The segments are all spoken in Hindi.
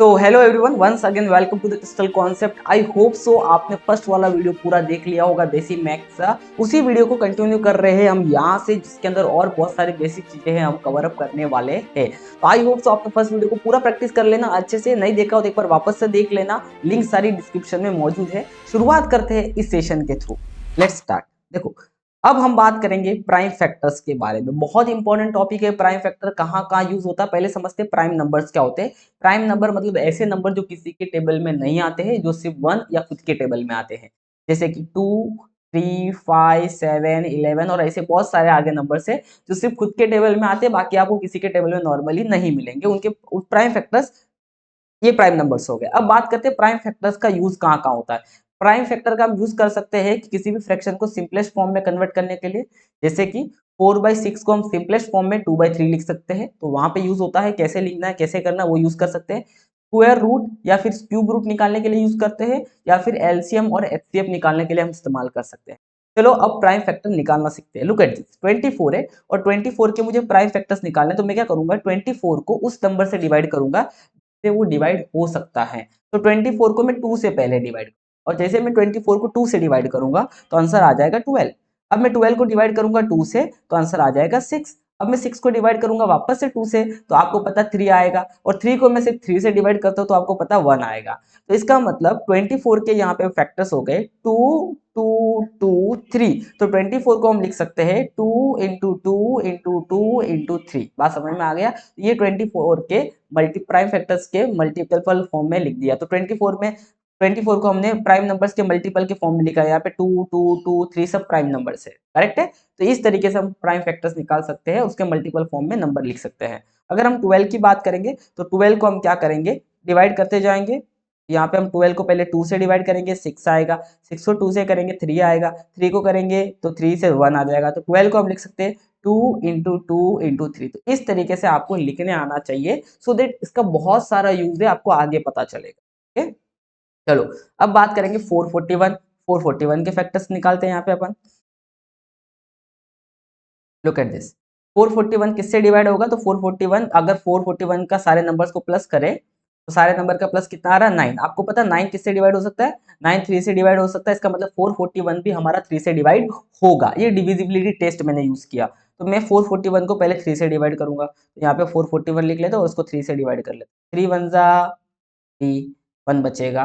तो hello everyone, once again welcome to the crystal concept. I hope so आपने फर्स्ट वाला वीडियो पूरा देख लिया होगा, बेसिक मैथ्स का। उसी वीडियो को कंटिन्यू कर रहे हैं हम यहाँ से, जिसके अंदर और बहुत सारी बेसिक चीजें हैं हम कवर अप करने वाले हैं। तो आई होप सो आपने फर्स्ट वीडियो को पूरा प्रैक्टिस कर लेना अच्छे से। नहीं देखा हो तो एक बार वापस से देख लेना, लिंक सारी डिस्क्रिप्शन में मौजूद है। शुरुआत करते हैं इस सेशन के थ्रू। Let's start. देखो, अब हम बात करेंगे प्राइम फैक्टर्स के बारे में। बहुत इंपॉर्टेंट टॉपिक है प्राइम फैक्टर, कहाँ कहाँ यूज होता है पहले समझते हैं। प्राइम नंबर्स क्या होते हैं? प्राइम नंबर मतलब ऐसे नंबर जो किसी के टेबल में नहीं आते हैं, जो सिर्फ 1 या खुद के टेबल में आते हैं। जैसे कि 2, 3, 5, 7, 11 और ऐसे बहुत सारे आगे नंबर्स है जो सिर्फ खुद के टेबल में आते हैं, बाकी आपको किसी के टेबल में नॉर्मली नहीं मिलेंगे। उनके प्राइम फैक्टर्स, ये प्राइम नंबर्स हो गए। अब बात करते हैं प्राइम फैक्टर्स का यूज कहाँ कहाँ होता है। प्राइम फैक्टर का हम यूज कर सकते हैं कि किसी भी फ्रैक्शन को सिंपलेस्ट फॉर्म में कन्वर्ट करने के लिए। जैसे कि 4/6 को हम सिंपलेस्ट फॉर्म में 2/3 लिख सकते हैं, तो वहां पे यूज होता है। कैसे लिखना है, कैसे करना है, वो यूज कर सकते हैं। स्क्वायर रूट या फिर क्यूब रूट निकालने के लिए यूज करते हैं, या फिर एलसीएम और एचसीएफ निकालने के लिए हम इस्तेमाल कर सकते हैं। चलो अब प्राइम फैक्टर निकालना सीखते हैं। लुक एट दिस, 24 है और 24 के मुझे प्राइम फैक्टर्स निकालने, तो मैं क्या करूंगा, 24 को उस नंबर से डिवाइड करूंगा से वो डिवाइड हो सकता है। तो 24 को मैं 2 से पहले डिवाइड, और जैसे मैं 24 को 2 से डिवाइड करूंगा तो आंसर आ जाएगा 12। अब मैं 12 को डिवाइड करूंगा 2 से तो आंसर आ जाएगा 6। अब मैं 6 को डिवाइड करूंगा वापस से 2 से तो आपको पता 3 आएगा, और 3 को मैं सिर्फ 3 से डिवाइड करता हूँ तो आपको पता 1 आएगा। तो इसका मतलब 24 के यहाँ पे फैक्टर्स हो गए 2, 2, 2, 3। तो 24 को हम लिख सकते हैं 2 × 2 × 2 × 3। बात समझ में आ गया? ये 24 के प्राइम फैक्टर्स के मल्टीपल फॉर्म में लिख दिया। तो 24 को हमने प्राइम नंबर्स के मल्टीपल के फॉर्म में लिखा है। यहाँ पे 2, 2, 2, 3 सब प्राइम नंबर्स है। करेक्ट है? तो इस तरीके से हम प्राइम फैक्टर्स निकाल सकते हैं, उसके मल्टीपल फॉर्म में नंबर लिख सकते हैं। अगर हम 12 की बात करेंगे तो 12 को हम क्या करेंगे, डिवाइड करते जाएंगे। यहाँ पे हम 12 को पहले 2 से डिवाइड करेंगे, 6 आएगा। 6 को 2 से करेंगे 3 आएगा। 3 को करेंगे तो 3 से 1 आ जाएगा। तो 12 को हम लिख सकते हैं 2 × 2 × 3। तो इस तरीके से आपको लिखने आना चाहिए, सो दैट इसका बहुत सारा यूज है, आपको आगे पता चलेगा। ओके, चलो अब बात करेंगे 441। 441 के फैक्टर्स निकालते हैं यहाँ पे अपन। लुक एट दिस, 441 किससे डिवाइड होगा? तो 441, अगर 441 का सारे नंबर्स को प्लस करें तो सारे नंबर का प्लस कितना आ रहा है? 9। आपको पता है 9 किससे डिवाइड हो सकता है? 9 3 से डिवाइड हो सकता है। इसका मतलब 441 भी हमारा 3 से डिवाइड होगा। ये डिविजिबिलिटी टेस्ट मैंने यूज किया। तो मैं 441 को पहले 3 से डिवाइड करूंगा, तो यहाँ पे 441 लिख लेते और उसको 3 से डिवाइड कर लेते। 3 1 जा 3, 1 बचेगा।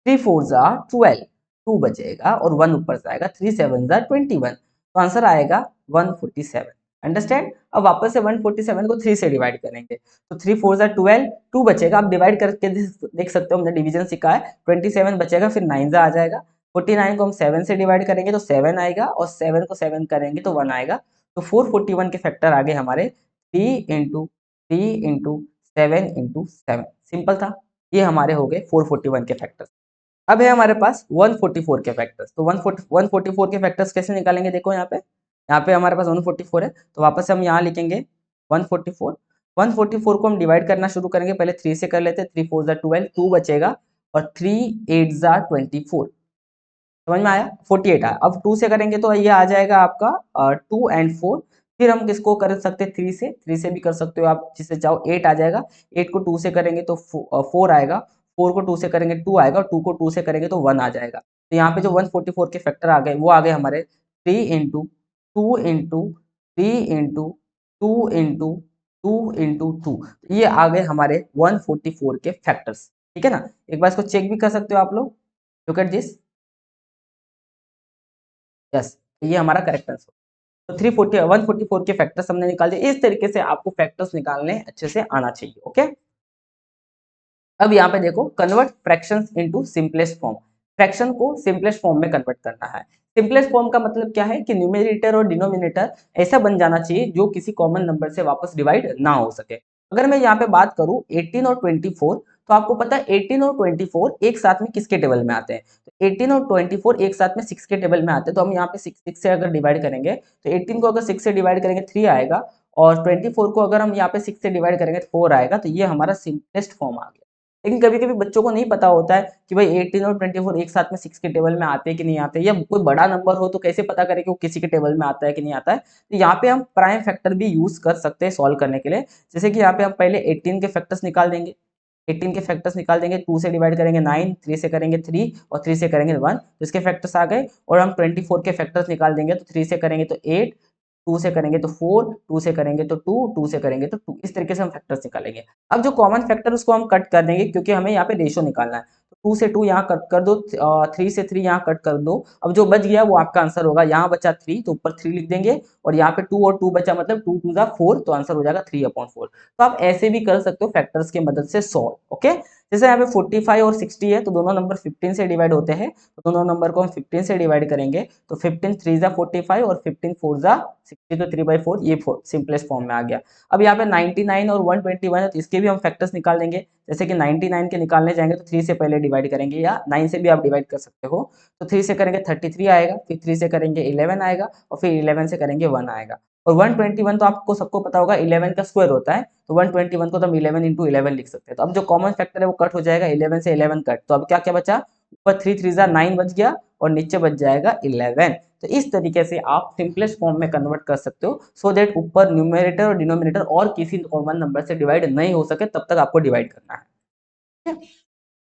3 4 जा 12, 2 बचेगा और 1 ऊपर जाएगा। 3 7 जा 21, तो आंसर आएगा 147। अंडरस्टैंड? अब वापस से 147 को 3 से डिवाइड करेंगे, तो 3 4 जा 12, 2 बचेगा। आप डिवाइड करके देख सकते हो, हमने डिवीजन सीखा है। 27 बचेगा, फिर 9 जा आ जाएगा। 49 को हम 7 से डिवाइड करेंगे तो 7 आएगा, और 7 को 7 करेंगे तो 1 आएगा। तो 441 के फैक्टर आगे हमारे 3 × 3 × 7 × 7। सिंपल था। ये हमारे हो गए 441 के फैक्टर्स। अब है हमारे पास 144 के फैक्टर्स। तो 144 के फैक्टर्स कैसे निकालेंगे? देखो यहाँ पे हमारे पास 144 है, तो वापस से हम यहाँ लिखेंगे 144। 144 को हम डिवाइड करना शुरू करेंगे, पहले 3 से कर लेते हैं। 3 4 जा 12, 2 बचेगा, और 3 8 जा 24। समझ में आया? 48 आया। अब 2 से करेंगे तो ये आ जाएगा आपका 2 एंड 4। फिर हम किसको कर सकते हैं? 3 से भी कर सकते हो आप, जिससे चाहो 8 आ जाएगा। 8 को 2 से करेंगे तो 4 आएगा। 4 को 2 से करेंगे 2 आएगा, और 2 को 2 से करेंगे तो 1 आ जाएगा। तो यहाँ पे जो 144 के फैक्टर आ गए वो आ गए हमारे 3 into 2 into 3 into 2 into 2 into 2। ये आ गए हमारे 144 के फैक्टर्स। ठीक है ना? एक बार इसको चेक भी कर सकते हो आप लोग। Look at this. यस, ये हमारा करेक्ट आंसर। तो 144 के फैक्टर्स हमने निकाल दिए। इस तरीके से आपको फैक्टर्स निकालने अच्छे से आना चाहिए। ओके, अब यहाँ पे देखो, convert fractions into simplest form. Fraction को सिंपलेस्ट फॉर्म में कन्वर्ट करना है। सिंपलेस्ट फॉर्म का मतलब क्या है कि न्यूमेरेटर और डिनोमिनेटर ऐसा बन जाना चाहिए जो किसी कॉमन नंबर से वापस डिवाइड ना हो सके। अगर मैं यहाँ पे बात करूँ 18 और 24, तो आपको पता है 18 और 24 एक साथ में किसके टेबल में आते हैं? तो 18 और 24 एक साथ में 6 के टेबल में आते हैं। तो हम यहाँ पे 6 से अगर डिवाइड करेंगे तो 18 को अगर 6 से डिवाइड करेंगे 3 आएगा, और 24 को अगर हम यहाँ पे 6 से डिवाइड करेंगे तो 4 आएगा। तो ये हमारा सिंपलेस्ट फॉर्म आ गया। लेकिन कभी-कभी बच्चों को नहीं पता होता है कि भाई 18 और 24 एक साथ में 6 के टेबल में आते हैं कि नहीं आते, या कोई बड़ा नंबर हो तो कैसे पता करें कि वो किसी के टेबल में आता है कि नहीं आता है। तो यहाँ पे हम प्राइम फैक्टर भी यूज कर सकते हैं सॉल्व करने के लिए। जैसे कि यहाँ पे हम पहले 18 के फैक्टर्स निकाल देंगे। 18 के फैक्टर्स निकाल देंगे, 2 से डिवाइड करेंगे 9, 3 से करेंगे 3 और 3 से करेंगे 1, तो इसके फैक्टर्स आ गए। और हम 24 के फैक्टर्स निकाल देंगे, तो 3 से करेंगे तो 8, 2 से करेंगे तो 4, 2 से करेंगे तो 2, 2 से करेंगे तो 2, इस तरीके से हम फैक्टर्स निकालेंगे। अब जो कॉमन फैक्टर उसको हम कट कर देंगे क्योंकि हमें यहाँ पे रेशो निकालना है। तो 2 से 2 यहाँ कट कर दो, 3 से 3 यहाँ कट कर दो। अब जो बच गया वो आपका आंसर होगा। यहाँ बचा 3 तो ऊपर 3 लिख देंगे और यहाँ पे 2 और 2 बचा, मतलब 2 2 4, तो आंसर हो जाएगा 3/4। तो आप ऐसे भी कर सकते हो फैक्टर्स की मदद से सॉल्व। ओके, जैसे यहाँ पे 45 और 60 है तो दोनों नंबर 15 से डिवाइड होते हैं, तो दोनों नंबर को हम 15 से डिवाइड करेंगे, तो 15 3 जा 45 और 15 4 जा 60, तो 3/4 ये सिंपलेस्ट फॉर्म में आ गया। अब यहाँ पे 99 और 121 है तो इसके भी हम फैक्टर्स निकाल देंगे। जैसे कि 99 के निकालने जाएंगे तो 3 से पहले डिवाइड करेंगे, या 9 से भी आप डिवाइड कर सकते हो। तो 3 से करेंगे 33 आएगा, फिर 3 से करेंगे 11 आएगा और फिर 11 से करेंगे 1 आएगा। और 121 तो आपको सबको पता होगा 11 का स्क्वायर होता है, तो 121 को तो हम 11 इंटू 11 लिख सकते हैं। तो अब जो कॉमन फैक्टर है वो कट हो जाएगा, 11 से 11 कट, तो अब क्या क्या बचा, ऊपर 3 3 जा 9 बच गया और नीचे बच जाएगा 11। तो इस तरीके से आप सिंपलेस्ट फॉर्म में कन्वर्ट कर सकते हो, सो दैट ऊपर न्यूमरेटर और डिनोमिनेटर और किसी कॉमन नंबर से डिवाइड नहीं हो सके तब तक आपको डिवाइड करना है।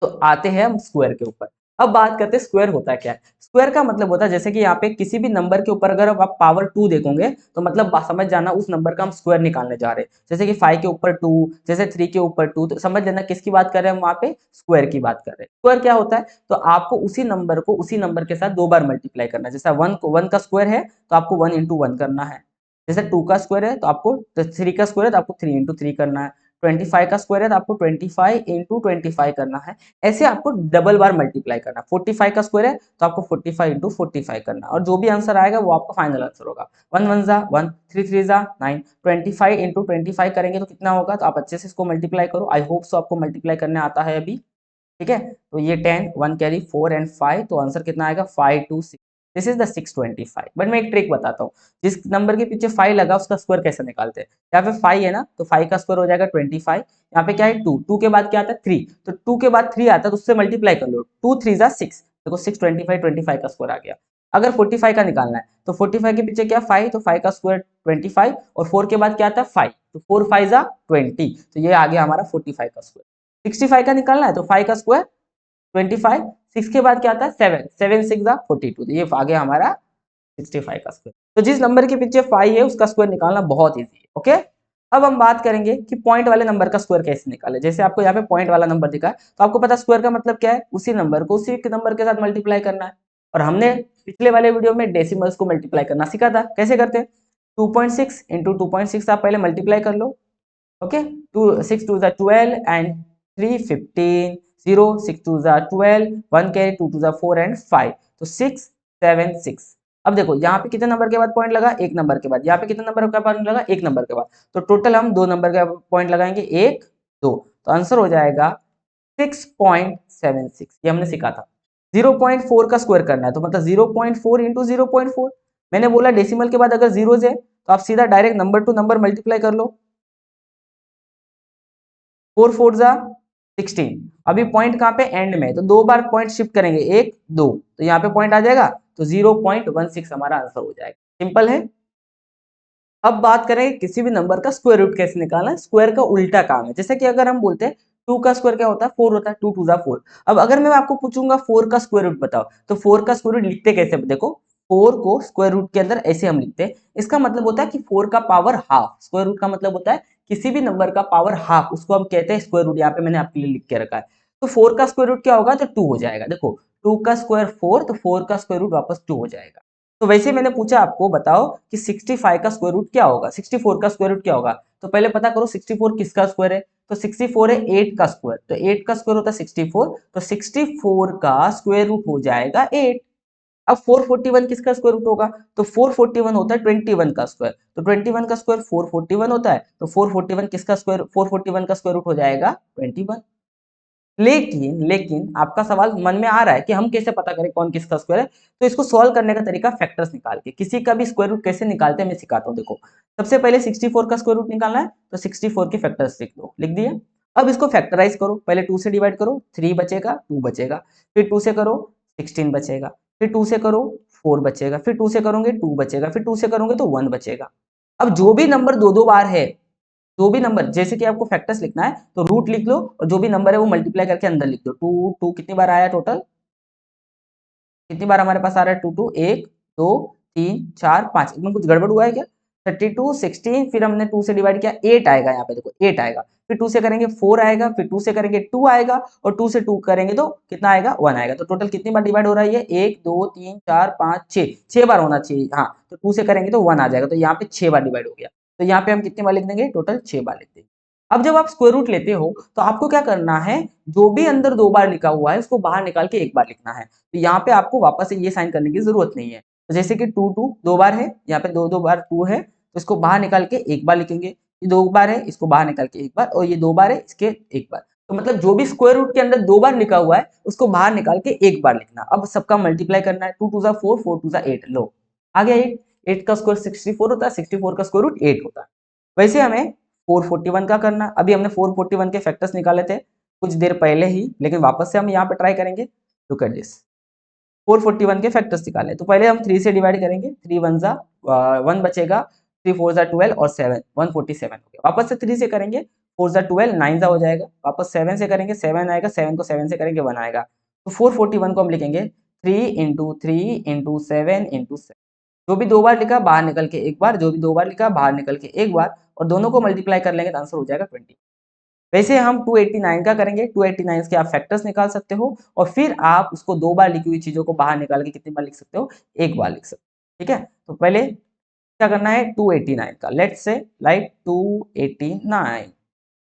तो आते हैं हम स्क्वायर के ऊपर। अब बात करते हैं स्क्वायर होता है क्या है। स्क्वायर का मतलब होता है जैसे कि यहाँ पे किसी भी नंबर के ऊपर अगर आप पावर 2 देखोगे तो मतलब समझ जाना उस नंबर का हम स्क्वायर निकालने जा रहे हैं। जैसे कि 5 के ऊपर 2, जैसे 3 के ऊपर 2, तो समझ जाना किसकी बात कर रहे हैं हम, वहां पे स्क्वायर की बात कर रहे हैं। स्क्वायर क्या होता है, तो आपको उसी नंबर को उसी नंबर के साथ 2 बार मल्टीप्लाई करना है। जैसा 1 का स्क्वायर है तो आपको 1 इंटू 1 करना है। जैसे 2 का स्क्वायर है तो आपको 3 का स्क्वायर है तो आपको 3 इंटू 3 करना है। 25 का स्क्वायर है तो आपको 25 इंटू 25 करना है। ऐसे आपको डबल बार मल्टीप्लाई करना। 45 का स्क्वायर है तो आपको 45 इंटू 45 करना, और जो भी आंसर आएगा वो आपका फाइनल आंसर होगा। 1 1 जा 1, 3 3 जा 9, 25 इंटू 25 करेंगे तो कितना होगा, तो आप अच्छे से इसको मल्टीप्लाई करो। आई होप सो आपको मल्टीप्लाई करने आता है अभी। ठीक है, तो ये 10, 1 कैरी 4 एंड 5, तो आंसर कितना आएगा 5 2 6। This is the 625। बट मैं एक ट्रिक बताता हूँ, जिस नंबर के पीछे 5 लगा उसका स्क्वायर कैसे निकालते हैं। यहाँ पे 5 है ना, तो 5 का स्क्वायर हो जाएगा 25। यहाँ पे क्या है 2, 2 के बाद क्या आता है 3, तो 2 के बाद 3 आता है तो उससे मल्टीप्लाई कर लो, 2 3 जा 6, देखो 625, 25 का स्क्वायर आ गया। अगर 45 का निकालना है तो 45 के पीछे क्या 5, तो 5 का स्क्वायर 25 और 4 के बाद क्या आता है 5, तो 4 5 जा 20, तो ये आ गया हमारा 45 का स्क्वायर। 65 का निकालना है तो 5 का स्क्वायर 25, 6 के बाद क्या आता है 7, 7 6 जा 42, तो ये आ गया हमारा 65 का स्क्वायर। तो जिस नंबर के पीछे 5 है उसका स्क्वायर निकालना बहुत इजी है। ओके, अब हम बात करेंगे कि पॉइंट वाले नंबर का स्क्वायर कैसे निकाले। जैसे आपको यहाँ पे पॉइंट वाला नंबर दिखा है तो आपको पता स्क्वायर का मतलब क्या है, उसी नंबर को उसी नंबर के साथ मल्टीप्लाई करना है। और हमने पिछले वाले वीडियो में डेसिमल्स को मल्टीप्लाई करना सीखा था, कैसे करते हैं। 2.6 इंटू 2.6 आप पहले मल्टीप्लाई कर लो। ओके, 6 2 12 एंड 3 15, 0 6 2 12, 1 कैरी 2 2 4 एंड 5, तो 6 7 6। अब देखो यहाँ पे कितने नंबर के बाद पॉइंट लगा, एक नंबर के बाद। यहाँ पे कितने नंबर का पॉइंट लगा, एक नंबर के बाद। तो टोटल हम 2 नंबर का पॉइंट लगाएंगे, 1 2, तो आंसर हो जाएगा 6.76। ये हमने सीखा था। 0.4 का स्क्वायर करना है तो मतलब 0.4 इंटू 0.4। मैंने बोला डेसिमल के बाद अगर जीरोज है तो आप सीधा direct number two number multiply कर लो। 4 4 जा 16। अभी पॉइंट कहाँ पे, एंड में, तो 2 बार पॉइंट शिफ्ट करेंगे, 1 2, तो यहाँ पे पॉइंट आ जाएगा, तो 0.16 हमारा आंसर हो जाएगा। सिंपल है। अब बात करें किसी भी नंबर का स्क्वायर रूट कैसे निकालना है। स्क्वायर का उल्टा काम है। जैसे कि अगर हम बोलते हैं 2 का स्क्वायर क्या होता है, 4 होता है, 2 2 जा 4। अब अगर मैं आपको पूछूंगा 4 का स्क्वायर रूट बताओ, तो 4 का स्क्वायर रूट लिखते कैसे, देखो 4 को स्क्वायर रूट के अंदर ऐसे हम लिखते हैं। इसका मतलब होता है कि 4 का पावर हाफ। स्क्वायर रूट का मतलब होता है किसी भी नंबर का पावर हाफ, उसको हम कहते हैं स्क्वायर रूट। यहाँ पे मैंने आपके लिए लिख के रखा है। तो 4 का स्क्वायर रूट क्या होगा, तो 2 हो जाएगा। देखो 2 का स्क्वायर 4, तो 4 का स्क्वायर रूट वापस 2 हो जाएगा। तो वैसे मैंने पूछा आपको बताओ कि 65 का स्क्वायर रूट क्या होगा, 64 का स्क्वायर रूट क्या होगा। तो पहले पता करो 64 किसका स्क्वायर है, तो 64 है 8 का स्क्वायर, तो 8 का स्क्वायर होता है 64, तो 64 का स्क्वायर रूट हो जाएगा 8। अब 441 किसका स्क्वायर रूट होगा, तो 441 होता है 21 का स्क्वायर, तो 21 का स्क्वायर 441 होता है, तो 441 किसका स्क्वायर, 441 का स्क्वायर रूट हो जाएगा 21। लेकिन आपका सवाल मन में आ रहा है कि हम कैसे पता करें कौन किसका स्क्वायर है। तो इसको सॉल्व करने का तरीका फैक्टर्स निकाल के, किसी का भी स्क्वायर रूट कैसे निकालते हैं मैं सिखाता हूँ। देखो सबसे पहले 64 का स्क्वायर रूट निकालना है, तो 64 के फैक्टर्स लिख दो, लिख दिए। अब इसको फैक्टराइज करो, पहले 2 से डिवाइड करो, 3 बचेगा, 2 बचेगा, फिर 2 से करो 16 बचेगा, फिर 2 से करो 4 बचेगा, फिर 2 से करोगे 2 बचेगा, फिर 2 से करोगे तो 1 बचेगा। अब जो भी नंबर दो दो बार है जो भी नंबर, जैसे कि आपको फैक्टर्स लिखना है तो रूट लिख लो और जो भी नंबर है वो मल्टीप्लाई करके अंदर लिख दो। टू टू कितनी बार आया टोटल, कितनी बार हमारे पास आ रहा है टू टू, एक दो तीन चार पांच, इसमें कुछ गड़बड़ हुआ है क्या? 32 16, फिर हमने 2 से डिवाइड किया, 8 आएगा यहाँ पे, देखो 8 आएगा, फिर 2 से करेंगे 4 आएगा, फिर 2 से करेंगे 2 आएगा, और 2 से 2 करेंगे तो कितना आएगा 1 आएगा। तो टोटल कितनी बार डिवाइड हो रहा है ये, 1 2 3 4 5 6, 6 बार होना चाहिए। हाँ, तो 2 से करेंगे तो 1 आ जाएगा, तो यहाँ पे 6 बार डिवाइड हो गया। तो यहाँ पे हम कितनी बार लिख देंगे, टोटल 6 बार लिख देंगे। अब जब आप स्क्वायर रूट लेते हो तो आपको क्या करना है, जो भी अंदर 2 बार लिखा हुआ है उसको बाहर निकाल के 1 बार लिखना है। तो यहाँ पे आपको वापस से ये साइन करने की जरूरत नहीं है। तो जैसे कि 2 2 2 बार है, यहाँ पे 2 2 बार 2 है, तो इसको बाहर निकाल के 1 बार लिखेंगे। ये 2 बार है, इसको बाहर निकाल के 1 बार, और ये 2 बार है, इसके 1 बार। तो मतलब जो भी स्क्वायर रूट के अंदर 2 बार लिखा हुआ है उसको बाहर निकाल के 1 बार लिखना। अब सबका मल्टीप्लाई करना है, 2 2 जा 4, 4 2 जा 8, लो आ गया 8। 8 का स्क्वायर 64 होता है, 64 का स्क्वायर रूट 8 होता है। वैसे हमें 441 का करना, अभी हमने 441 के फैक्टर्स निकाले थे कुछ देर पहले ही, लेकिन वापस से हम यहाँ पे ट्राई करेंगे। लुक एट दिस, 441 के फैक्टर्स निकाले, तो पहले हम 3 से डिवाइड करेंगे, 3 वन जा 1 बचेगा, 3 4 जा 12 और 7 147 हो गया। वापस से 3 से करेंगे, 4 जा 12 9 जा हो जाएगा, वापस 7 से करेंगे 7 आएगा, 7 को 7 से करेंगे 1 आएगा। तो 441 को हम लिखेंगे 3 इंटू 3 इंटू 7 इंटू 7। जो भी 2 बार लिखा बाहर निकल के 1 बार, जो भी 2 बार लिखा बाहर निकल के 1 बार, और दोनों को मल्टीप्लाई कर लेंगे तो आंसर हो जाएगा 20। वैसे हम 289 का करेंगे, 289 के आप फैक्टर्स निकाल सकते हो, और फिर आप उसको 2 बार लिखी हुई चीजों को बाहर निकाल के कितनी बार लिख सकते हो, 1 बार लिख सकते हो। ठीक है, तो पहले क्या करना है, 289 का, लेट्स से लाइक 289।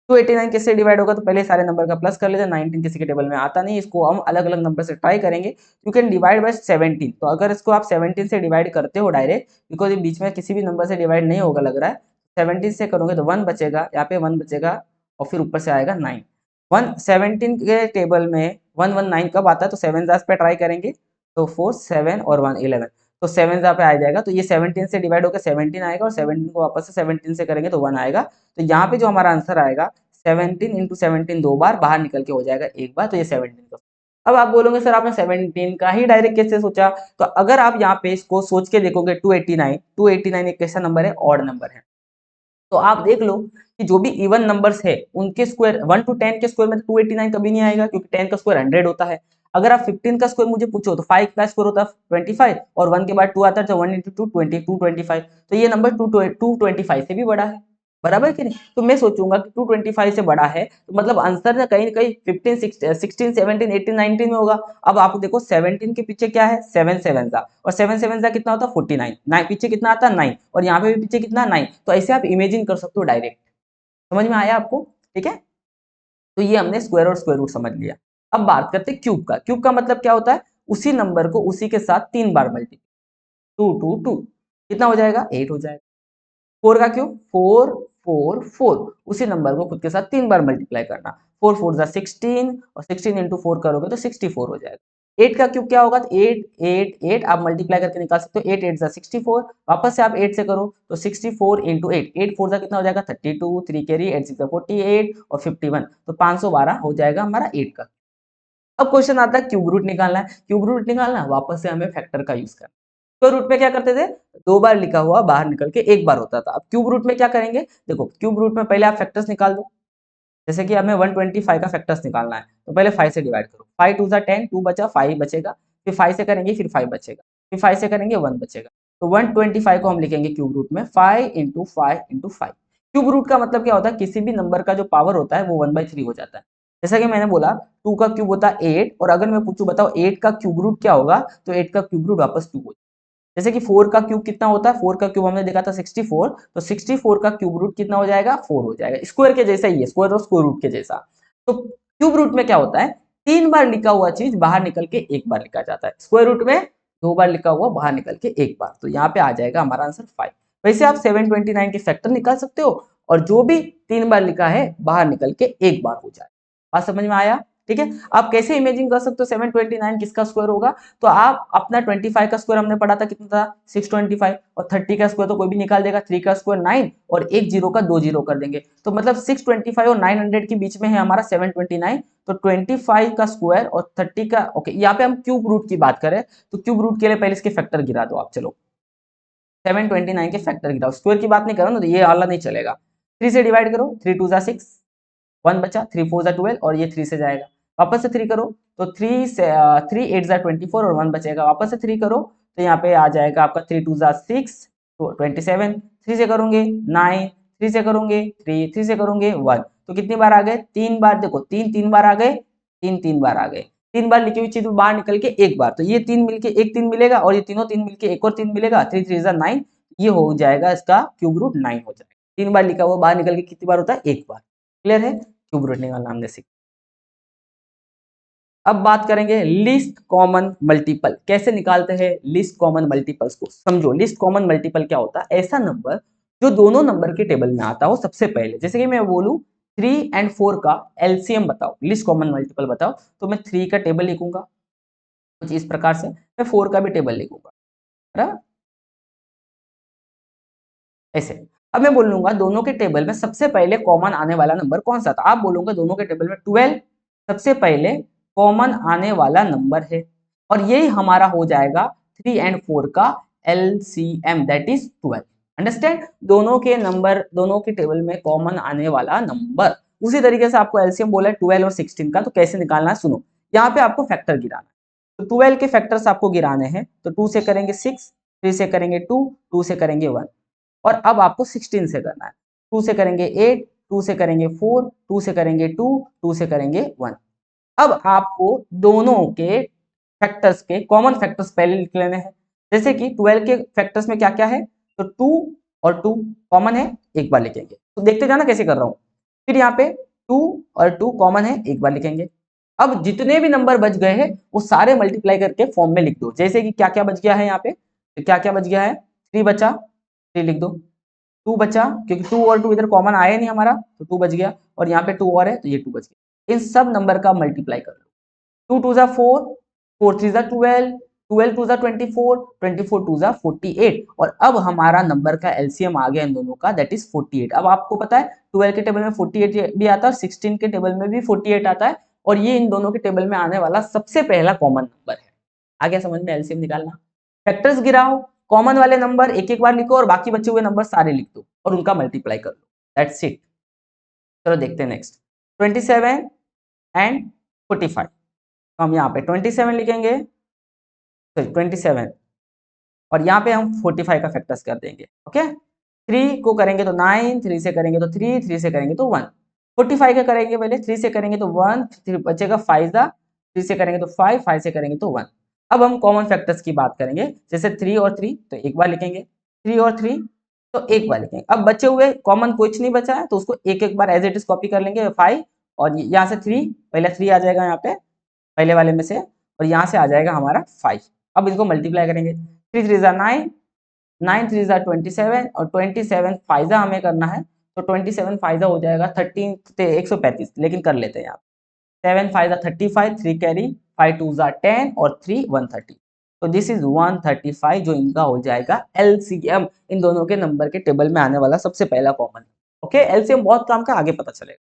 289 किससे डिवाइड होगा, तो पहले सारे नंबर का प्लस कर लेते हैं। 19 किसी के टेबल में आता नहीं, इसको हम अलग अलग नंबर से ट्राई करेंगे। यू कैन डिवाइड बाय 17, तो अगर इसको आप 17 से डिवाइड करते हो डायरेक्ट, बिकॉज ये बीच में किसी भी नंबर से डिवाइड नहीं होगा लग रहा है, 17 से करोगे तो 1 बचेगा, यहाँ पे 1 बचेगा, और फिर ऊपर से आएगा 9। 117 के टेबल में 119 कब आता है, तो 7 पे ट्राई करेंगे, तो 4 7 और 1 11, तो 7 पे आ जाएगा, तो ये 17 से डिवाइड होकर 17 आएगा, और 17 को वापस से 17 से करेंगे तो 1 आएगा। तो यहाँ पे जो हमारा आंसर आएगा 17 इंटू 17 2 बार बाहर निकल के हो जाएगा 1 बार, तो ये 17 का। अब आप बोलोगे सर आपने 17 का ही डायरेक्ट कैसे सोचा, तो अगर आप यहाँ पे इसको सोच के देखोगे, 289 एक कैसा नंबर है, ऑड नंबर है। तो आप देख लो कि जो भी इवन नंबर्स है उनके स्क्वायर 1 to 10 के स्क्वायर में 289 कभी नहीं आएगा, क्योंकि 10 का स्क्वायर 100 होता है। अगर आप 15 का स्क्वायर मुझे पूछो तो 5 का स्क्वायर होता है 25, और 1 के बाद 2 आता है, तो 1 इंटू 2 20 225, तो ये नंबर 225 से भी बड़ा है, बराबर कि नहीं। तो मैं सोचूंगा कि 225 से बड़ा है, तो मतलब आंसर ना कहीं ना कहीं 15 16 17 18 19 में होगा। अब आप देखो 17 के पीछे क्या है, 7 7 जा, और 7 7 जा कितना होता है 49, 9 पीछे कितना आता है 9, और यहाँ पे भी पीछे कितना 9, तो ऐसे आप इमेजिन कर सकते हो डायरेक्ट। समझ में आया आपको, ठीक है। तो ये हमने स्क्वायर और स्क्वायर रूट समझ लिया। अब बात करते हैं क्यूब का। क्यूब का मतलब क्या होता है, उसी नंबर को उसी के साथ 3 बार मल्टीप्लाई, 2 2 2 कितना हो जाएगा 8 हो जाएगा। 4 का क्यूब 4 4 4, उसी नंबर को खुद के साथ 3 बार मल्टीप्लाई करना, 4 4 जा 16, और 16 इंटू 4 करोगे तो 64 हो जाएगा। 8 का क्यूब क्या होगा, तो 8 8 8 आप मल्टीप्लाई करके निकाल सकते हो, 8 8 जा 64, वापस से आप 8 से करो तो 64 इंटू 8, 8 4 जा कितना हो जाएगा 32, 3 कैरी 8 6 जा 48, और 51, तो 512 हो जाएगा हमारा 8 का। अब क्वेश्चन आता है क्यूब रूट निकालना है। क्यूब रूट निकालना वापस से हमें फैक्टर का यूज करना। स्क्वायर रूट में क्या करते थे, 2 बार लिखा हुआ बाहर निकल के 1 बार होता था। अब क्यूब रूट में क्या करेंगे, देखो क्यूब रूट में पहले आप फैक्टर्स निकाल दो। जैसे कि हमें 125 का फैक्टर्स निकालना है, तो पहले 5 से डिवाइड करो, 5 2 जा 10, 2 बचा 5 बचेगा, फिर 5 से करेंगे फिर 5 बचेगा, फिर 5 से करेंगे 1 बचेगा। तो 125 को हम लिखेंगे क्यूब रूट में 5 इंटू 5 इंटू 5। क्यूब रूट का मतलब क्या होता है, किसी भी नंबर का जो पावर होता है वो 1/3 हो जाता है। जैसा कि मैंने बोला 2 का क्यूब होता है 8, और अगर मैं पूछूं बताओ 8 का क्यूब रूट क्या होगा, तो 8 का क्यूब रूट वापस 2 हो जाएगा। जैसे कि 4 का क्यूब कितना होता है, 4 का क्यूब हमने देखा था 64, तो 64 का क्यूब रूट कितना हो जाएगा 4 हो जाएगा। स्क्वायर के जैसा ही है, स्क्वायर और स्क्वायर रूट के जैसा। तो क्यूब रूट में क्या होता है, 3 बार लिखा हुआ चीज बाहर निकल के 1 बार लिखा जाता है। स्क्वायर रूट में 2 बार लिखा हुआ बाहर निकल के 1 बार, तो यहाँ पे आ जाएगा हमारा आंसर 5। वैसे आप 729 के फैक्टर निकाल सकते हो, और जो भी 3 बार लिखा है बाहर निकल के 1 बार हो जाए। बात समझ में आया, ठीक है। आप कैसे इमेजिन कर सकते हो 729 किसका स्क्वायर होगा, तो आप अपना 25 का स्क्वायर हमने पढ़ा था कितना था 625, और 30 का स्क्वायर तो कोई भी निकाल देगा, 3 का स्क्वायर 9, और एक जीरो का 2 जीरो कर देंगे, तो मतलब 625 और 900 के बीच में है हमारा 729। तो 25 का स्क्वायर और 30 का, ओके यहाँ पे हम क्यूब रूट की बात करें, तो क्यूब रूट के लिए पहले इसके फैक्टर गिरा दो आप, चलो 729 के फैक्टर गिराओ, स्क्वायर की बात नहीं करो ना, तो ये वाला नहीं चलेगा। 3 से डिवाइड करो, 3 2 जा 6, 1 बचा, 3 4 जा 12 और ये 3 से जाएगा। वापस से 3 करो तो 3 से 3 8 जा 24 और 1 बचेगा। वापस से 3 करो तो यहाँ पे आ जाएगा आपका 3 2 जा 6 तो 27, 3 से करोगे 9, 3 से करोगे 3, 3 से करोगे 1, तो कितनी बार आ गए? 3 बार। देखो 3 3 बार आ गए, 3 3 बार आ गए। 3 बार लिखी हुई चीज बाहर निकल के एक बार, तो ये 3 मिलके एक 3 मिलेगा और ये तीनों 3 मिलके एक और 3 मिलेगा, 3 3 जा 9, ये हो जाएगा इसका क्यूब रूट 9 हो जाएगा। 3 बार लिखा हुआ बाहर निकल के कितनी बार होता है? एक बार। क्लियर है? क्यूब रूट निकालना हमने सीखा। अब बात करेंगे लिस्ट कॉमन मल्टीपल। कैसे निकालते हैं लिस्ट कॉमन मल्टीपल्स को? समझो, लिस्ट कॉमन मल्टीपल क्या होता है? ऐसा नंबर जो दोनों नंबर के टेबल में आता हो सबसे पहले। जैसे कि मैं बोलूं 3 एंड 4 का एलसीएम बताओ, लिस्ट कॉमन मल्टीपल बताओ, तो मैं 3 का टेबल लिखूंगा कुछ इस प्रकार से, मैं 4 का भी टेबल लिखूंगा, है ना? ऐसे। अब मैं बोलूंगा दोनों के टेबल में सबसे पहले कॉमन आने वाला नंबर कौन सा था? आप बोलूंगा दोनों के टेबल में 12 सबसे पहले कॉमन आने वाला नंबर है, और यही हमारा हो जाएगा 3 एंड 4 का एलसीएम, दैट इज 12। अंडरस्टैंड? दोनों के नंबर, दोनों के टेबल में कॉमन आने वाला नंबर। उसी तरीके से आपको एलसीएम बोला है 12 और 16 का, तो कैसे निकालना है सुनो। यहाँ पे आपको फैक्टर गिराना है, तो 12 के फैक्टर्स आपको गिराने हैं, तो 2 से करेंगे 6, 3 से करेंगे 2, 2 से करेंगे 1, और अब आपको 16 से करना है। 2 से करेंगे 8, 2 से करेंगे 4, 2 से करेंगे 2, 2 से करेंगे 1। अब आपको दोनों के फैक्टर्स के कॉमन फैक्टर्स पहले लिख लेने हैं। जैसे कि 12 के फैक्टर्स में क्या क्या है, तो 2 और 2 कॉमन है, एक बार लिखेंगे। तो देखते जाना कैसे कर रहा हूं। फिर यहाँ पे 2 और 2 कॉमन है, एक बार लिखेंगे। अब जितने भी नंबर बच गए हैं वो सारे मल्टीप्लाई करके फॉर्म में लिख दो। जैसे कि क्या क्या बच गया है यहाँ पे, तो क्या क्या बच गया है, 3 बचा, 3 लिख दो। 2 बचा, क्योंकि 2 और 2 इधर कॉमन आया नहीं हमारा, तो 2 बच गया, और यहाँ पे 2 और है तो ये 2 बच गया। इन सब नंबर का मल्टीप्लाई कर लो। 2 2 जा 4, 4 3 जा 12, 12 2 जा 24, 24 2 जा 48, और अब हमारा नंबर का एलसीएम आ गया इन दोनों का, दैट इज 48। अब आपको पता है 12 के टेबल में 48 भी आता है और 16 के टेबल में भी 48 आता है, और ये इन दोनों के टेबल में आने वाला सबसे पहला कॉमन नंबर है। आ गया समझ में? एलसीएम निकालना। फैक्टर्स गिराओ, कॉमन वाले नंबर एक एक बार लिखो और बाकी बचे हुए नंबर सारे लिख दो और उनका मल्टीप्लाई कर लो, दैट्स इट। चलो देखते हैं नेक्स्ट। 27 एंड 45, तो हम यहाँ पे 27 लिखेंगे, सॉरी 27, और यहाँ पे हम 45 का फैक्टर्स कर देंगे। ओके, 3 को करेंगे तो 9, 3 से करेंगे तो 3, 3 से करेंगे तो 1, 45 का करेंगे पहले, 3 से करेंगे तो 1, 3 बचेगा 5 दा, 3 से करेंगे तो 5, 5 से करेंगे तो 1। अब हम कॉमन फैक्टर्स की बात करेंगे, जैसे 3 और 3 तो एक बार लिखेंगे, 3 और 3 तो एक बार लिखेंगे। अब बचे हुए कॉमन कुछ नहीं बचा है तो उसको एक एक बार एज इट इज कॉपी कर लेंगे, 5, और यहाँ से 3, पहले 3 आ जाएगा यहाँ पे पहले वाले में से, और यहाँ से आ जाएगा हमारा 5। अब इसको मल्टीप्लाई करेंगे, 3 3 जा 9, 9 3 जा 27, और 27 फाइजा हमें करना है, तो 27 फाइजा हो जाएगा 13 135, लेकिन कर लेते हैं यहाँ 7 5 जा 35, 3 कैरी, 5 2 जा 10 और 3 130, तो दिस इज 135 जो इनका हो जाएगा एलसीएम, इन दोनों के नंबर के टेबल में आने वाला सबसे पहला कॉमन। ओके, एलसीएम बहुत काम का, आगे पता चलेगा।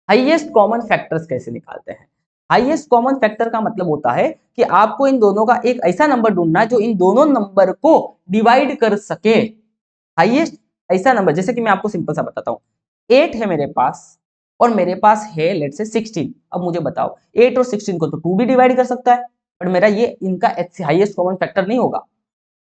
हाईएस्ट कॉमन फैक्टर्स कैसे निकालते हैं? हाईएस्ट कॉमन फैक्टर का मतलब होता है कि आपको इन दोनों का एक ऐसा नंबर ढूंढना है जो इन दोनों नंबर को डिवाइड कर सके। हाईएस्ट ऐसा नंबर, जैसे कि मैं आपको सिंपल सा बताता हूँ, 8 है मेरे पास और मेरे पास है लेट से 16। अब मुझे बताओ 8 और 16 को तो 2 भी डिवाइड कर सकता है, बट मेरा ये इनका हाईएस्ट कॉमन फैक्टर नहीं होगा।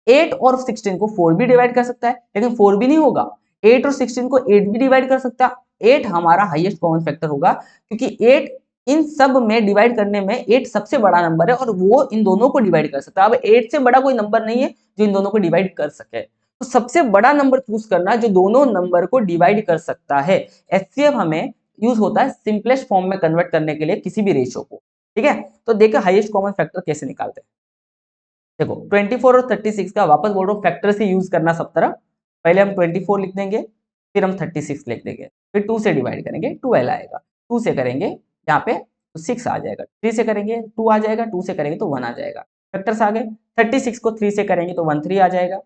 8 और 16 को 4 भी डिवाइड कर सकता है, लेकिन 4 भी नहीं होगा। 8 और 16 को 8 भी डिवाइड कर सकता है, 8 हमारा हाईएस्ट कॉमन फैक्टर होगा, क्योंकि 8 इन सब में डिवाइड करने में 8 सबसे बड़ा नंबर है और वो इन दोनों को डिवाइड कर सकता है। अब 8 से बड़ा कोई नंबर नहीं है जो इन दोनों को डिवाइड कर सके, तो सबसे बड़ा नंबर चूज करना जो दोनों नंबर को डिवाइड कर सकता है। एचसीएफ हमें यूज होता है सिंपलेस्ट फॉर्म में कन्वर्ट करने के लिए किसी भी रेशियो को। ठीक है, तो देखो हाईएस्ट कॉमन फैक्टर कैसे निकालते हैं। देखो 24 और 36 का वापस बोल रहा हूँ फैक्टर से यूज करना सब तरफ। पहले हम 24 लिख देंगे, फिर हम 36 लिख देंगे, फिर 2 से डिवाइड करेंगे 12 आएगा, 2 से करेंगे यहाँ पे तो 6 आ जाएगा, 3 से करेंगे 2 आ जाएगा, 2 से करेंगे तो 1 आ जाएगा। फैक्टर्स आ गए। 36 को 3 से करेंगे तो 1 3 आ जाएगा,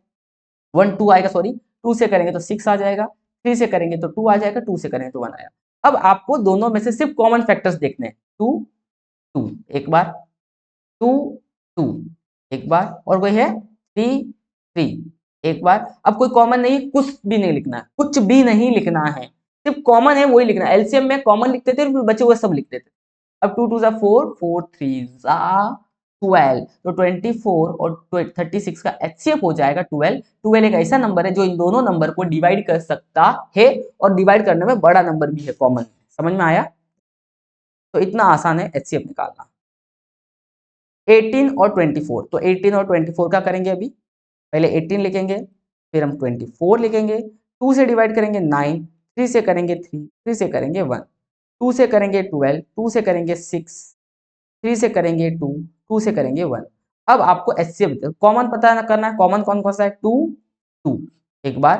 1 2 आएगा सॉरी, 2 से करेंगे तो 6 आ जाएगा, 3 से करेंगे तो 2 आ जाएगा, 2 से करेंगे तो 1 आएगा। अब आपको दोनों में से सिर्फ कॉमन फैक्टर्स देखने हैं, 2 2 एक बार, 2 2 एक बार, और कोई है 3 3 एक बार। अब कोई कॉमन नहीं, कुछ भी नहीं लिखना है, कुछ भी नहीं लिखना है, सिर्फ कॉमन है वही लिखना है। एलसीएम में कॉमन लिखते थे, फिर बचे हुए सब लिखते थे। अब 2 2 जा 4, 4 3 जा 12, तो 24 और 36 का एचसीएफ हो जाएगा 12। 12 एक ऐसा नंबर है जो इन दोनों नंबर को डिवाइड कर सकता है, और डिवाइड करने में बड़ा नंबर भी है कॉमन। समझ में आया? तो इतना आसान है एचसीएफ निकालना। 18 और 24, तो 18 और 24 का करेंगे अभी। पहले 18 लिखेंगे, फिर हम 24 लिखेंगे। 2 से डिवाइड करेंगे 9, 3 से करेंगे 3, 3 से करेंगे 1, 2 से करेंगे 12, 2 से करेंगे 6, 3 से करेंगे 2, 2 से करेंगे 1। अब आपको एचसीएफ कॉमन पता करना है। कॉमन कौन कौन सा है? 2 2 एक बार,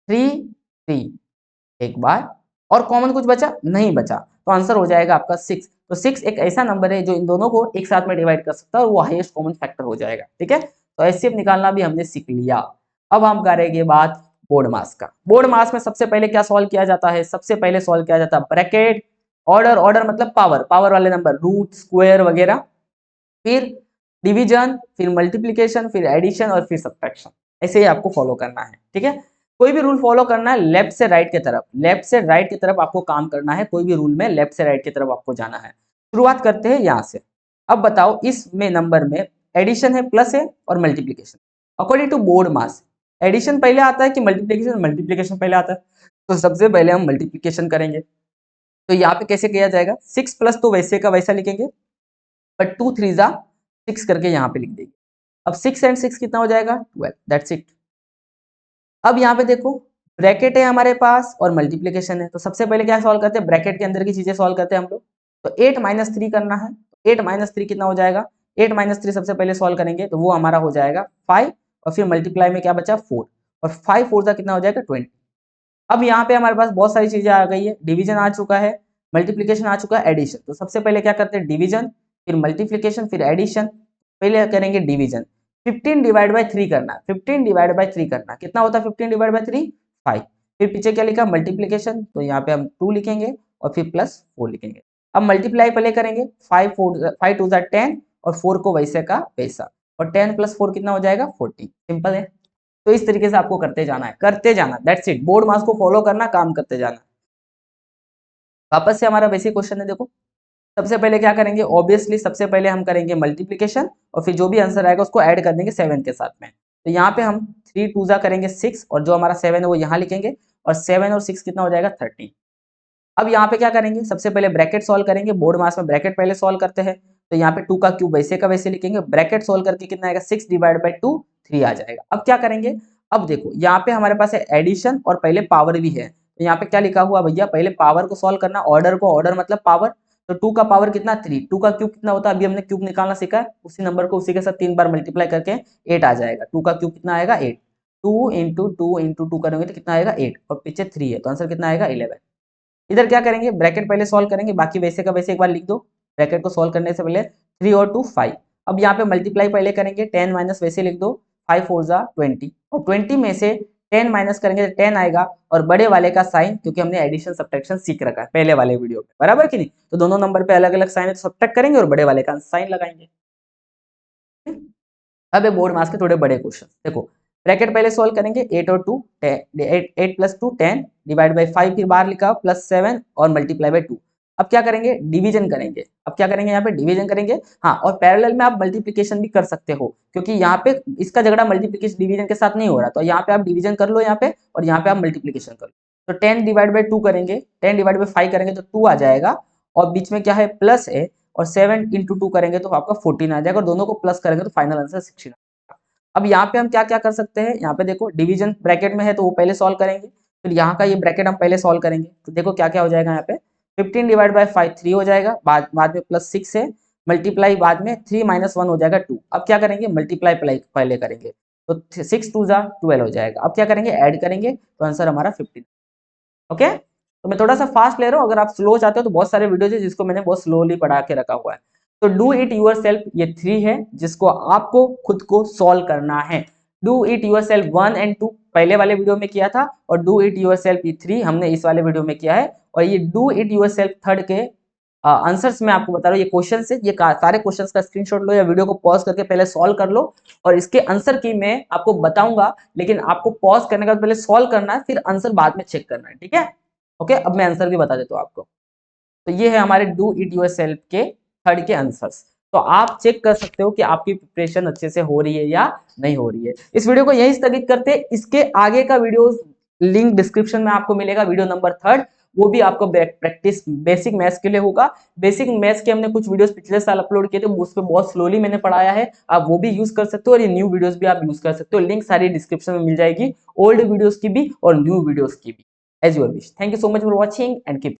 3 3 एक बार, और कॉमन कुछ बचा नहीं बचा, तो आंसर हो जाएगा आपका 6। तो 6 एक ऐसा नंबर है जो इन दोनों को एक साथ में डिवाइड कर सकता है, और वो हाईएस्ट कॉमन फैक्टर हो जाएगा। ठीक है, तो एचसीएफ निकालना भी हमने सीख लिया। अब हम करेंगे बात बोर्ड मास का। बोर्ड मास में सबसे पहले क्या सॉल्व किया जाता है? सबसे पहले सॉल्व किया जाता है ब्रैकेट, ऑर्डर, ऑर्डर मतलब पावर, पावर वाले नंबर, रूट, स्क्वायर वगैरह, फिर डिवीजन, फिर मल्टीप्लीकेशन, फिर एडिशन और फिर सब्ट्रैक्शन। ऐसे ही आपको फॉलो करना है। ठीक है, कोई भी रूल फॉलो करना है लेफ्ट से राइट की तरफ, लेफ्ट से राइट की तरफ आपको काम करना है। कोई भी रूल में लेफ्ट से राइट की तरफ आपको जाना है। शुरुआत करते हैं यहाँ से। अब बताओ इसमें नंबर में एडिशन है, प्लस है और multiplication. According to BODMAS addition पहले आता है कि मल्टीप्लीकेशन? मल्टीप्लीकेशन पहले आता है, तो सबसे पहले हम मल्टीप्लीकेशन करेंगे। तो यहाँ पे कैसे किया जाएगा? 6 प्लस तो वैसे का वैसा लिखेंगे, बट 2 3 जा 6 करके यहाँ पे लिख देंगे। अब 6 एंड 6 कितना हो जाएगा? 12, दैट्स इट। अब यहाँ पे देखो ब्रैकेट है हमारे पास और मल्टीप्लीकेशन है, तो सबसे पहले क्या सॉल्व करते हैं? ब्रैकेट के अंदर की चीजें सॉल्व करते हैं हम लोग। तो 8 माइनस 3 करना है, 8 माइनस 3 कितना हो जाएगा? 8 माइनस 3 सबसे पहले सॉल्व करेंगे तो वो हमारा हो जाएगा 5, और फिर मल्टीप्लाई में क्या बचा? 4, और 5 4 का कितना हो जाएगा? 20। अब यहाँ पे हमारे पास बहुत सारी चीजें आ गई है, डिवीजन आ चुका है, मल्टीप्लीकेशन आ चुका है, एडिशन। तो सबसे पहले क्या करते हैं? डिवीजन, फिर मल्टीप्लीकेशन, फिर एडिशन। पहले करेंगे डिवीजन। 15 डिवाइड बाई 3 करना है, 15 डिवाइड बाई 3 करना है, कितना होता है 15 डिवाइड बाई 3? 5। फिर पीछे क्या लिखा? मल्टीप्लीकेशन, तो यहाँ पे हम 2 लिखेंगे और फिर प्लस 4 लिखेंगे। अब मल्टीप्लाई पहले करेंगे, 5 2 10, और 4 को वैसे का वैसा, और 10 प्लस 4 कितना हो जाएगा? 14। सिंपल है। तो इस तरीके से आपको करते जाना है, करते जाना, दैट्स इट। बोर्ड मास को फॉलो करना, काम करते जाना। वापस से हमारा बेसिक क्वेश्चन है, देखो सबसे पहले क्या करेंगे? ऑब्वियसली सबसे पहले हम करेंगे मल्टीप्लीकेशन, और फिर जो भी आंसर आएगा उसको ऐड कर देंगे 7 के साथ में। तो यहाँ पे हम 3 2 जा करेंगे 6, और जो हमारा 7 है वो यहाँ लिखेंगे, और 7 और 6 कितना हो जाएगा? 13। अब यहाँ पे क्या करेंगे? सबसे पहले ब्रैकेट सॉल्व करेंगे। बोर्ड मास में ब्रैकेट पहले सॉल्व करते हैं, तो यहाँ पे 2 का क्यूब वैसे का वैसे लिखेंगे। ब्रैकेट सॉल्व करके कितना आएगा? 6 डिवाइड बाई 2 3 आ जाएगा। अब क्या करेंगे? अब देखो यहाँ पे हमारे पास है एडिशन और पहले पावर भी है, तो यहाँ पे क्या लिखा हुआ भैया? पहले पावर को सॉल्व करना, ऑर्डर को, ऑर्डर मतलब पावर। तो 2 का पावर कितना? 3। 2 का क्यूब कितना होता है? अभी हमने क्यूब निकालना सीखा है, उसी नंबर को उसी के साथ 3 बार मल्टीप्लाई करके 8 आ जाएगा। 2 का क्यूब कितना आएगा? 8। 2 इंटू 2 इंटू 2 करेंगे तो कितना आएगा? 8, और पीछे 3 है, तो आंसर कितना आएगा? 11। इधर क्या करेंगे? ब्रैकेट पहले सॉल्व करेंगे, बाकी वैसे का वैसे एक बार लिख दो। ब्रैकेट को सॉल्व करने से पहले 3 और 2 5। अब यहाँ पे मल्टीप्लाई पहले करेंगे, 10 माइनस वैसे लिख दो, 5 4 जा 20, और 20 में से 10 माइनस करेंगे तो 10 आएगा, और बड़े वाले का साइन, क्योंकि हमने एडिशन सब्ट्रैक्शन सीख रखा है पहले वाले वीडियो में, बराबर कि नहीं? तो दोनों नंबर पे अलग अलग साइन है, तो सब्ट्रैक्ट करेंगे और बड़े वाले का साइन लगाएंगे। अब है बोर्ड मास के थोड़े बड़े क्वेश्चन, देखो ब्रैकेट पहले सॉल्व करेंगे, 8 और 2 8 प्लस 2 10 डिवाइड बाई 5, फिर बाहर लिखा प्लस 7 और मल्टीप्लाई बाई 2। अब क्या करेंगे? डिवीजन करेंगे। अब क्या करेंगे? यहाँ पे डिवीजन करेंगे। हाँ, और पैरेलल में आप मल्टीप्लीकेशन भी कर सकते हो, क्योंकि यहाँ पे इसका झगड़ा मल्टीप्लीकेशन डिवीजन के साथ नहीं हो रहा, तो यहाँ पे आप डिवीजन कर लो यहाँ पे, और यहाँ पे आप मल्टीप्लीकेशन कर लो। तो 10 डिवाइड बाई 2 करेंगे, 10 डिवाइड बाई 5 करेंगे तो 2 आ जाएगा, और बीच में क्या है? प्लस है, और 7 इंटू 2 करेंगे तो आपका 14 आ जाएगा, और दोनों को प्लस करेंगे तो फाइनल आंसर 16। अब यहाँ पे हम क्या क्या कर सकते हैं? यहाँ पे देखो डिवीजन ब्रैकेट में है तो वो पहले सॉल्व करेंगे, फिर यहाँ का ये ब्रैकेट हम पहले सॉल्व करेंगे। तो देखो क्या क्या हो जाएगा यहाँ पे? 15 डिवाइड बाई 5 3 हो जाएगा, बाद में प्लस 6 है, मल्टीप्लाई बाद में 3 माइनस 1 हो जाएगा 2। अब क्या करेंगे? मल्टीप्लाई पहले करेंगे, तो 6 2 जा 12 हो जाएगा। अब क्या करेंगे? ऐड करेंगे, तो आंसर हमारा 15। ओके, तो मैं थोड़ा सा फास्ट ले रहा हूँ, अगर आप स्लो चाहते हो तो बहुत सारे वीडियोज है जिसको मैंने बहुत स्लोली पढ़ा के रखा हुआ है। तो डू इट यूर सेल्फ, ये 3 है जिसको आपको खुद को सॉल्व करना है। Do it yourself 1 and 2 पहले वाले वीडियो में किया था, और डू इट यूर सेल्फ ये 3 हमने इस वाले वीडियो में किया है, और ये do it yourself third के आंसर्स मैं आपको बता रहा हूँ, ये क्वेश्चन है, ये सारे क्वेश्चंस का स्क्रीनशॉट लो या वीडियो को पॉज करके पहले सॉल्व कर लो, और इसके आंसर की मैं आपको बताऊंगा, लेकिन आपको पॉज करने का पहले सॉल्व करना है, फिर आंसर बाद में चेक करना है, ठीक है। ओके, अब मैं आंसर भी बता देता हूँ आपको। तो ये है हमारे डू इट योरसेल्फ के थर्ड के आंसर्स। तो आप चेक कर सकते हो कि आपकी प्रिपरेशन अच्छे से हो रही है या नहीं हो रही है। इस वीडियो को यहीं स्थगित करते हैं, इसके आगे का वीडियो लिंक डिस्क्रिप्शन में आपको मिलेगा, वीडियो नंबर 3, वो भी आपको प्रैक्टिस बेसिक मैथ्स के लिए होगा। बेसिक मैथ्स के हमने कुछ वीडियोस पिछले साल अपलोड किए थे, उस पर बहुत स्लोली मैंने पढ़ाया है, आप वो भी यूज कर सकते हो, और ये न्यू वीडियोस भी आप यूज कर सकते हो। लिंक सारी डिस्क्रिप्शन में मिल जाएगी, ओल्ड वीडियोस की भी और न्यू वीडियोस की भी, as your wish. Thank you so much for watching and keep